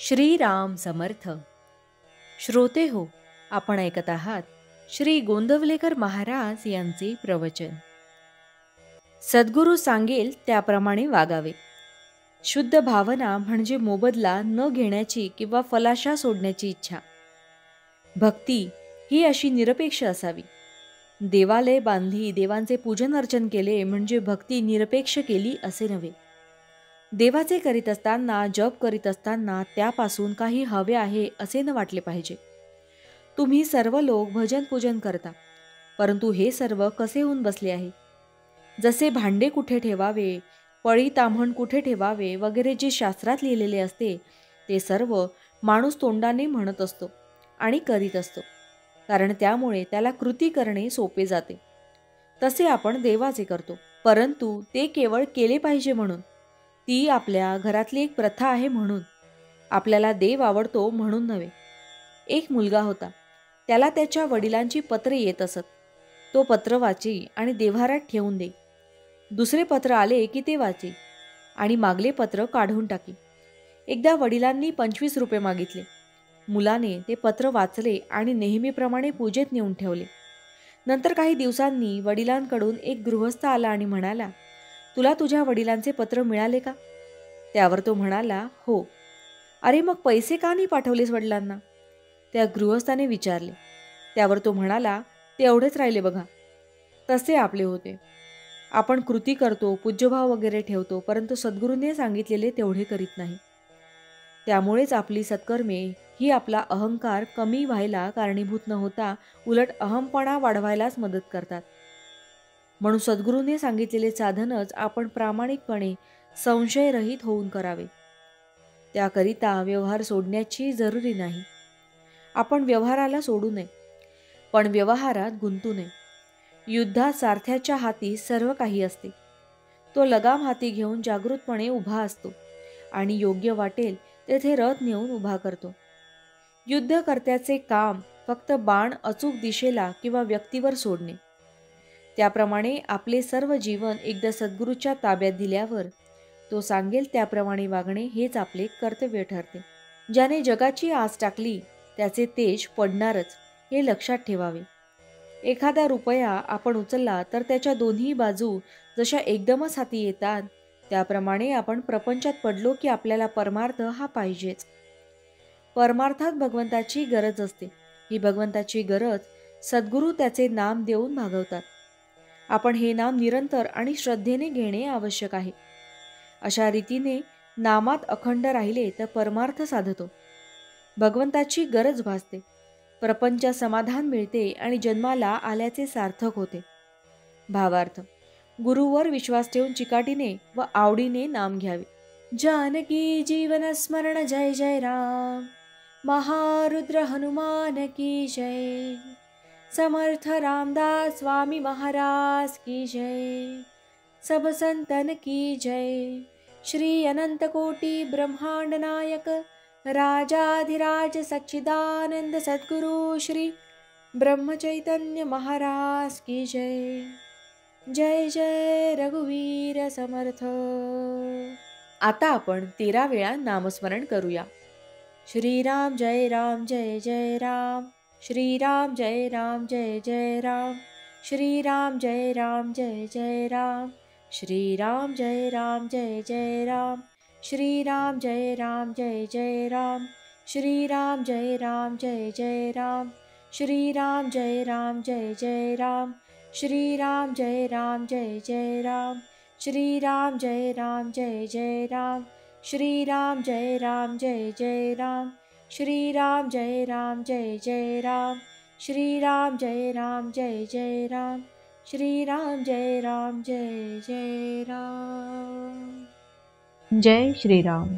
श्रीराम समर्थ. श्रोते हो, आपण ऐकत आहात श्री गोंदवलेकर महाराज यांचे प्रवचन. सद्गुरू सांगेल त्याप्रमाणे वागावे. शुद्ध भावना म्हणजे मोबदला न घेण्याची किंवा फलाशा सोडण्याची इच्छा. भक्ती ही अशी निरपेक्ष असावी. देवालय बांधली, देवांचे पूजन अर्चन केले म्हणजे भक्ती निरपेक्ष केली असे नव्हे. देवाचे करीत असताना, जप करीत असताना त्यापासून काही हवे आहे असे न वाटले पाहिजे. तुम्ही सर्व लोक भजन पूजन करता, परंतु हे सर्व कसे होऊन बसले आहे? जसे भांडे कुठे ठेवावे, पळी ताम्हण कुठे ठेवावे वगैरे जे शास्त्रात लिहिलेले असते ते सर्व माणूस तोंडाने म्हणत असतो आणि करीत असतो, कारण त्यामुळे त्याला कृती करणे सोपे जाते. तसे आपण देवाचे करतो, परंतु ते केवळ केले पाहिजे म्हणून, ती आपल्या घरातली एक प्रथा आहे म्हणून, आपल्याला देव आवडतो म्हणून नव्हे. एक मुलगा होता, त्याला त्याच्या वडिलांची पत्रे येत असत. तो पत्र वाचे आणि देव्हाऱ्यात ठेवून दे. दुसरे पत्र आले की ते वाचे आणि मागले पत्र काढून टाके. एकदा वडिलांनी 25 रुपये मागितले. मुलाने ते पत्र वाचले आणि नेहमीप्रमाणे पूजेत नेऊन ठेवले. नंतर काही दिवसांनी वडिलांकडून एक गृहस्थ आला आणि म्हणाला, तुला तुझ्या वडिलांचे पत्र मिळाले का? त्यावर तो म्हणाला, हो. अरे मग पैसे का नाही पाठवलेस वडिलांना? त्या गृहस्थाने विचारले. त्यावर तो म्हणाला, तेवढेच राहिले बघा. तसे आपले होते. आपण कृती करतो, पूज्यभाव वगैरे ठेवतो, परंतु सद्गुरूंनी सांगितलेले तेवढे करीत नाही. त्यामुळेच आपली सत्कर्मे ही आपला अहंकार कमी व्हायला कारणीभूत न होता उलट अहमपणा वाढवायलाच मदत करतात. म्हणून सद्गुरूंनी सांगितलेले साधनच आपण प्रामाणिकपणे संशयरहित होऊन करावे. त्याकरिता व्यवहार सोडण्याची जरुरी नाही. आपण व्यवहाराला सोडू नये, पण व्यवहारात गुंतू नये. युद्धात सारथ्याच्या हाती सर्व काही असते. तो लगाम हाती घेऊन जागृतपणे उभा असतो आणि योग्य वाटेल तेथे रथ नेऊन उभा करतो. युद्धकर्त्याचे काम फक्त बाण अचूक दिशेला किंवा व्यक्तीवर सोडणे. त्याप्रमाणे आपले सर्व जीवन एकदा सद्गुरूच्या ताब्यात दिल्यावर तो सांगेल त्याप्रमाणे वागणे हेच आपले कर्तव्य ठरते. ज्याने जगाची आस टाकली त्याचे तेज पडणारच हे लक्षात ठेवावे. एखादा रुपया आपण उचलला तर त्याच्या दोन्ही बाजू जशा एकदमच हाती येतात, त्याप्रमाणे आपण प्रपंचात पडलो की आपल्याला परमार्थ हा पाहिजेच. परमार्थात भगवंताची गरज असते. ही भगवंताची गरज सद्गुरू त्याचे नाम देऊन भागवतात. आपण हे नाम निरंतर आणि श्रद्धेने घेणे आवश्यक आहे. अशा रीतीने नामात अखंड राहिले तर परमार्थ साधतो. भगवंताची गरज भासते, प्रपंच समाधान मिळते आणि जन्माला आल्याचे सार्थक होते. भावार्थ: गुरुवर विश्वास ठेवून चिकाटीने व आवडीने नाम घ्यावे. जानकी जीवन स्मरण जय जय राम. महारुद्र हनुमान की जय. समर्थ रामदास स्वामी महाराज की जय. सब संतन की जय. श्री अनंत कोटि ब्रह्मांड नायक राजाधिराज सच्चिदानंद सद्गुरु श्री ब्रह्मचैतन्य महाराज की जय. जय जय रघुवीर समर्थ. आता आपण 13 वेळा नामस्मरण करूया. श्रीराम जय राम जय जय राम. श्रीराम जय राम जय जय राम. श्रीराम जय राम जय जय राम. श्रीराम जय राम जय जय राम. श्रीराम जय राम जय जय राम. श्रीराम जय राम जय जय राम. श्रीराम जय राम जय जय राम. श्रीराम जय राम जय जय राम. श्रीराम जय राम जय जय राम. श्रीराम जय राम जय जय राम. श्रीराम जय राम जय जय राम. श्रीराम जय राम जय जय राम. श्रीराम जय राम जय जय राम. जय श्रीराम.